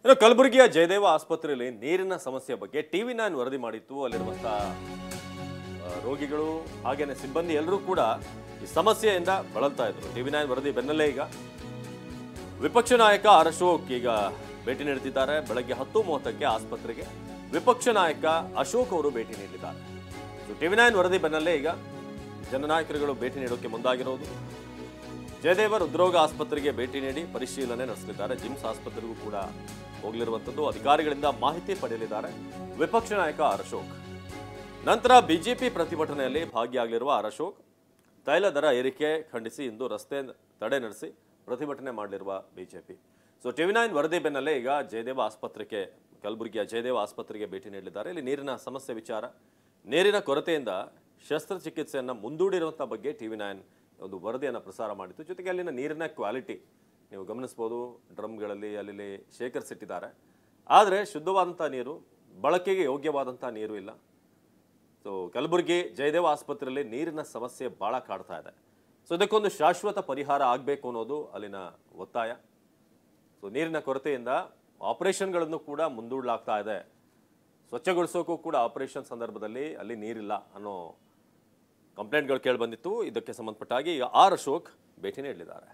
ಇನ್ನು ಕಲಬುರಗಿಯ ಜಯದೇವ ಆಸ್ಪತ್ರೆಯಲ್ಲಿ ನೀರಿನ ಸಮಸ್ಯೆ ಬಗ್ಗೆ TV9 ವರದಿ ಮಾಡಿತ್ತು. ಅಲ್ಲಿರುವಂತಹ ರೋಗಿಗಳು ಹಾಗೇನೆ ಸಿಬ್ಬಂದಿ ಎಲ್ಲರೂ ಕೂಡ ಈ ಸಮಸ್ಯೆಯಿಂದ ಬಳಲ್ತಾ ಇದ್ರು. TV9 ವರದಿ ಬೆನ್ನಲ್ಲೇ ಈಗ ವಿಪಕ್ಷ ನಾಯಕ ಆರ್ ಅಶೋಕ್ ಈಗ ಭೇಟಿ ನೀಡುತ್ತಿದ್ದಾರೆ. ಬೆಳಗ್ಗೆ 10:30ಕ್ಕೆ ಆಸ್ಪತ್ರೆಗೆ ವಿಪಕ್ಷ ನಾಯಕ ಅಶೋಕ್ ಅವರು ಭೇಟಿ ನೀಡಿದ್ದಾರೆ. TV9 ವರದಿ ಬೆನ್ನಲ್ಲೇ ಈಗ ಜನನಾಯಕರುಗಳು ಭೇಟಿ ನೀಡೋಕೆ ಮುಂದಾಗಿರೋದು. ಜಯದೇವ ಹೃದ್ರೋಗ ಆಸ್ಪತ್ರೆಗೆ ಭೇಟಿ ನೀಡಿ ಪರಿಶೀಲನೆ ನಡೆಸಲಿದ್ದಾರೆ. ಜಿಮ್ಸ್ ಆಸ್ಪತ್ರೆಗೂ ಕೂಡ ಹೋಗಲಿರುವಂಥದ್ದು. ಅಧಿಕಾರಿಗಳಿಂದ ಮಾಹಿತಿ ಪಡೆಯಲಿದ್ದಾರೆ ವಿಪಕ್ಷ ನಾಯಕ ಆರ್ ಅಶೋಕ್. ನಂತರ ಬಿಜೆಪಿ ಪ್ರತಿಭಟನೆಯಲ್ಲಿ ಭಾಗಿಯಾಗಲಿರುವ ಆರ್ ಅಶೋಕ್ ತೈಲ ದರ ಏರಿಕೆ ಖಂಡಿಸಿ ಇಂದು ರಸ್ತೆ ತಡೆ ನಡೆಸಿ ಪ್ರತಿಭಟನೆ ಮಾಡಲಿರುವ ಬಿಜೆಪಿ. TV9 ವರದಿ ಬೆನ್ನಲ್ಲೇ ಈಗ ಜಯದೇವ ಆಸ್ಪತ್ರೆಗೆ ಕಲಬುರಗಿಯ ಜಯದೇವ ಆಸ್ಪತ್ರೆಗೆ ಭೇಟಿ ನೀಡಲಿದ್ದಾರೆ. ಇಲ್ಲಿ ನೀರಿನ ಸಮಸ್ಯೆ ವಿಚಾರ, ನೀರಿನ ಕೊರತೆಯಿಂದ ಶಸ್ತ್ರಚಿಕಿತ್ಸೆಯನ್ನು ಮುಂದೂಡಿರುವಂಥ ಬಗ್ಗೆ TV9 ಒಂದು ವರದಿಯನ್ನು ಪ್ರಸಾರ ಮಾಡಿತ್ತು. ಜೊತೆಗೆ ಅಲ್ಲಿನ ನೀರಿನ ಕ್ವಾಲಿಟಿ ನೀವು ಗಮನಿಸ್ಬೋದು. ಡ್ರಮ್ಗಳಲ್ಲಿ ಅಲ್ಲಿ ಶೇಖರಿಸಿಟ್ಟಿದ್ದಾರೆ. ಆದರೆ ಶುದ್ಧವಾದಂಥ ನೀರು, ಬಳಕೆಗೆ ಯೋಗ್ಯವಾದಂಥ ನೀರು ಇಲ್ಲ. ಕಲಬುರಗಿ ಜಯದೇವ ಆಸ್ಪತ್ರೆಯಲ್ಲಿ ನೀರಿನ ಸಮಸ್ಯೆ ಭಾಳ ಕಾಡ್ತಾ ಇದೆ. ಇದಕ್ಕೊಂದು ಶಾಶ್ವತ ಪರಿಹಾರ ಆಗಬೇಕು ಅನ್ನೋದು ಅಲ್ಲಿನ ಒತ್ತಾಯ. ನೀರಿನ ಕೊರತೆಯಿಂದ ಆಪರೇಷನ್ಗಳನ್ನು ಕೂಡ ಮುಂದೂಡಲಾಗ್ತಾ ಇದೆ. ಸ್ವಚ್ಛಗೊಳಿಸೋಕ್ಕೂ ಕೂಡ ಆಪರೇಷನ್ ಸಂದರ್ಭದಲ್ಲಿ ಅಲ್ಲಿ ನೀರಿಲ್ಲ ಅನ್ನೋ ಕಂಪ್ಲೇಂಟ್ಗಳು ಕೇಳಿ ಬಂದಿತ್ತು. ಇದಕ್ಕೆ ಸಂಬಂಧಪಟ್ಟಾಗಿ ಈಗ ಆರ್ ಅಶೋಕ್ ಭೇಟಿ ನೀಡಲಿದ್ದಾರೆ.